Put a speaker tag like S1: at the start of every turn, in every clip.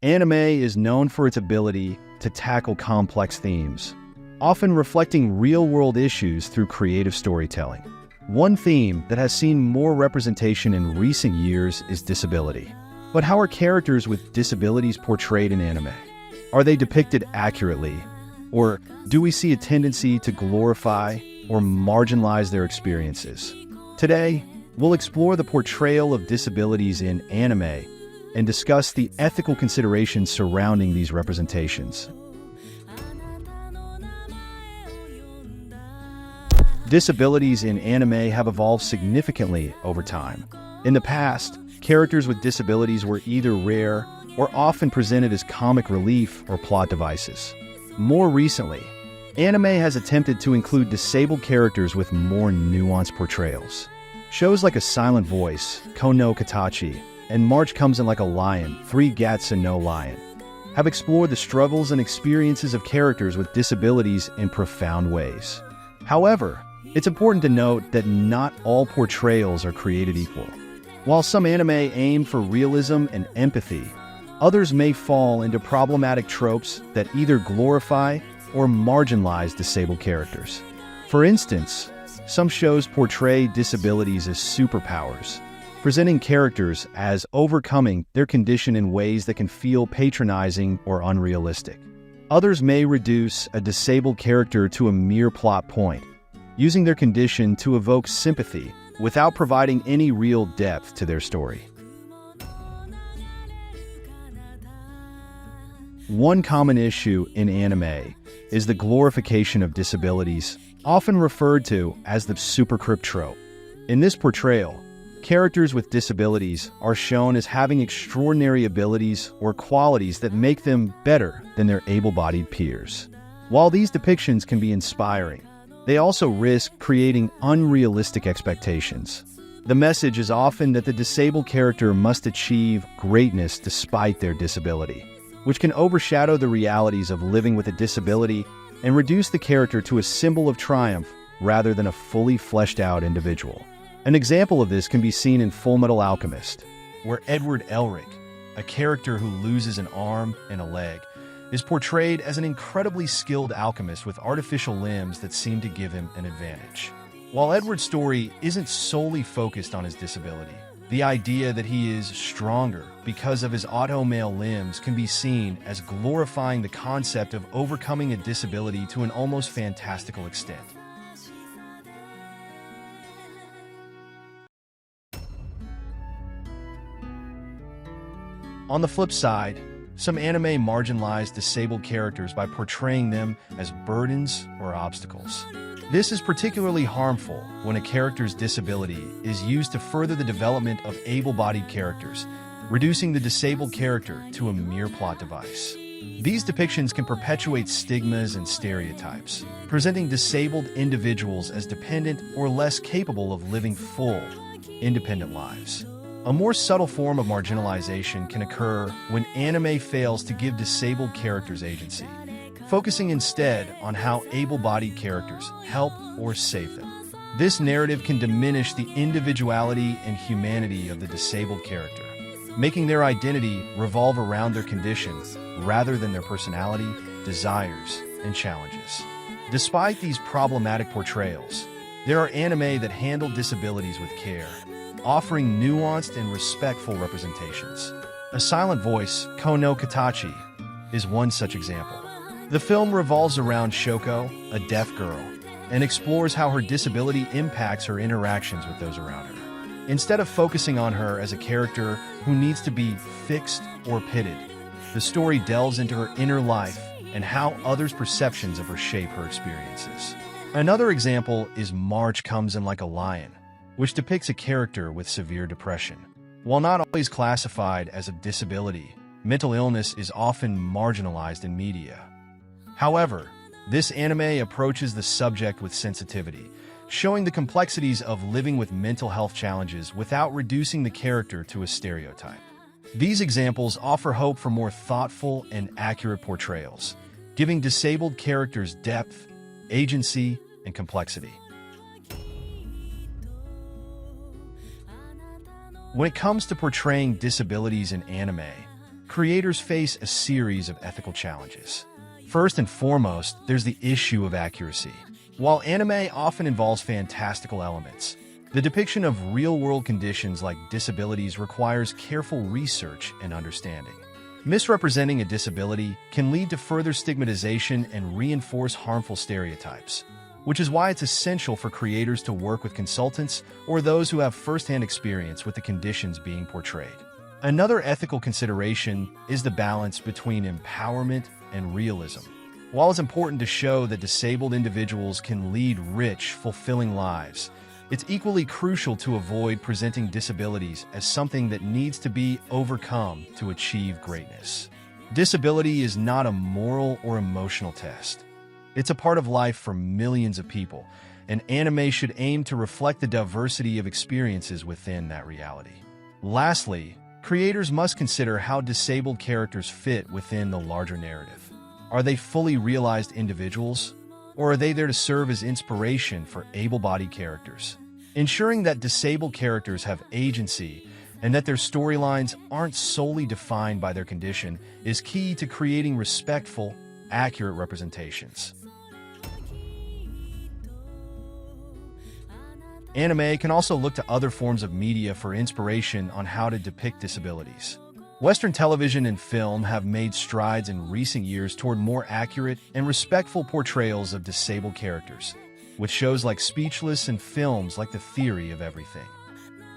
S1: Anime is known for its ability to tackle complex themes, often reflecting real-world issues through creative storytelling. One theme that has seen more representation in recent years is disability. But how are characters with disabilities portrayed in anime? Are they depicted accurately? Or do we see a tendency to glorify or marginalize their experiences? Today, we'll explore the portrayal of disabilities in anime and discuss the ethical considerations surrounding these representations. Disabilities in anime have evolved significantly over time. In the past, characters with disabilities were either rare or often presented as comic relief or plot devices. More recently, anime has attempted to include disabled characters with more nuanced portrayals. Shows like A Silent Voice, Kono Katachi, and March Comes in Like a Lion, 3 Gats and No Lion, have explored the struggles and experiences of characters with disabilities in profound ways. However, it's important to note that not all portrayals are created equal. While some anime aim for realism and empathy, others may fall into problematic tropes that either glorify or marginalize disabled characters. For instance, some shows portray disabilities as superpowers, presenting characters as overcoming their condition in ways that can feel patronizing or unrealistic. Others may reduce a disabled character to a mere plot point, using their condition to evoke sympathy without providing any real depth to their story. One common issue in anime is the glorification of disabilities, often referred to as the supercrip trope. In this portrayal, characters with disabilities are shown as having extraordinary abilities or qualities that make them better than their able-bodied peers. While these depictions can be inspiring, they also risk creating unrealistic expectations. The message is often that the disabled character must achieve greatness despite their disability, which can overshadow the realities of living with a disability and reduce the character to a symbol of triumph rather than a fully fleshed-out individual. An example of this can be seen in Fullmetal Alchemist, where Edward Elric, a character who loses an arm and a leg, is portrayed as an incredibly skilled alchemist with artificial limbs that seem to give him an advantage. While Edward's story isn't solely focused on his disability, the idea that he is stronger because of his auto-male limbs can be seen as glorifying the concept of overcoming a disability to an almost fantastical extent. On the flip side, some anime marginalize disabled characters by portraying them as burdens or obstacles. This is particularly harmful when a character's disability is used to further the development of able-bodied characters, reducing the disabled character to a mere plot device. These depictions can perpetuate stigmas and stereotypes, presenting disabled individuals as dependent or less capable of living full, independent lives. A more subtle form of marginalization can occur when anime fails to give disabled characters agency, focusing instead on how able-bodied characters help or save them. This narrative can diminish the individuality and humanity of the disabled character, making their identity revolve around their condition rather than their personality, desires, and challenges. Despite these problematic portrayals, there are anime that handle disabilities with care, offering nuanced and respectful representations. A Silent Voice, Kono Katachi, is one such example. The film revolves around Shoko, a deaf girl, and explores how her disability impacts her interactions with those around her. Instead of focusing on her as a character who needs to be fixed or pitted, the story delves into her inner life and how others' perceptions of her shape her experiences. Another example is March Comes in Like a Lion, which depicts a character with severe depression. While not always classified as a disability, mental illness is often marginalized in media. However, this anime approaches the subject with sensitivity, showing the complexities of living with mental health challenges without reducing the character to a stereotype. These examples offer hope for more thoughtful and accurate portrayals, giving disabled characters depth, agency, and complexity. When it comes to portraying disabilities in anime, creators face a series of ethical challenges. First and foremost, there's the issue of accuracy. While anime often involves fantastical elements, the depiction of real-world conditions like disabilities requires careful research and understanding. Misrepresenting a disability can lead to further stigmatization and reinforce harmful stereotypes, which is why it's essential for creators to work with consultants or those who have first-hand experience with the conditions being portrayed. Another ethical consideration is the balance between empowerment and realism. While it's important to show that disabled individuals can lead rich, fulfilling lives, it's equally crucial to avoid presenting disabilities as something that needs to be overcome to achieve greatness. Disability is not a moral or emotional test. It's a part of life for millions of people, and anime should aim to reflect the diversity of experiences within that reality. Lastly, creators must consider how disabled characters fit within the larger narrative. Are they fully realized individuals, or are they there to serve as inspiration for able-bodied characters? Ensuring that disabled characters have agency and that their storylines aren't solely defined by their condition is key to creating respectful, accurate representations. Anime can also look to other forms of media for inspiration on how to depict disabilities. Western television and film have made strides in recent years toward more accurate and respectful portrayals of disabled characters, with shows like Speechless and films like The Theory of Everything.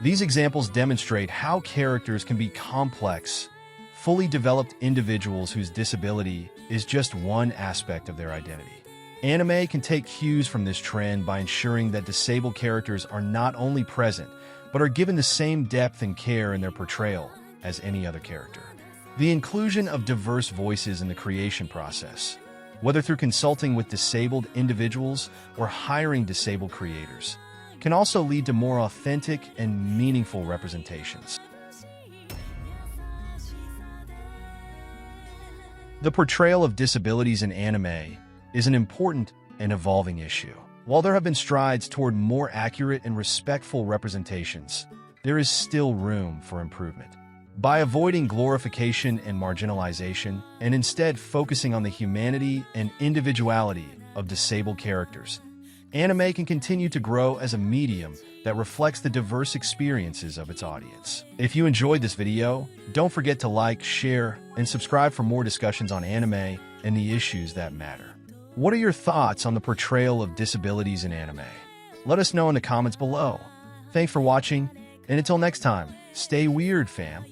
S1: These examples demonstrate how characters can be complex, fully developed individuals whose disability is just one aspect of their identity. Anime can take cues from this trend by ensuring that disabled characters are not only present, but are given the same depth and care in their portrayal as any other character. The inclusion of diverse voices in the creation process, whether through consulting with disabled individuals or hiring disabled creators, can also lead to more authentic and meaningful representations. The portrayal of disabilities in anime is an important and evolving issue. While there have been strides toward more accurate and respectful representations, there is still room for improvement. By avoiding glorification and marginalization, and instead focusing on the humanity and individuality of disabled characters, anime can continue to grow as a medium that reflects the diverse experiences of its audience. If you enjoyed this video, don't forget to like, share, and subscribe for more discussions on anime and the issues that matter. What are your thoughts on the portrayal of disabilities in anime? Let us know in the comments below. Thanks for watching, and until next time, stay weird, fam.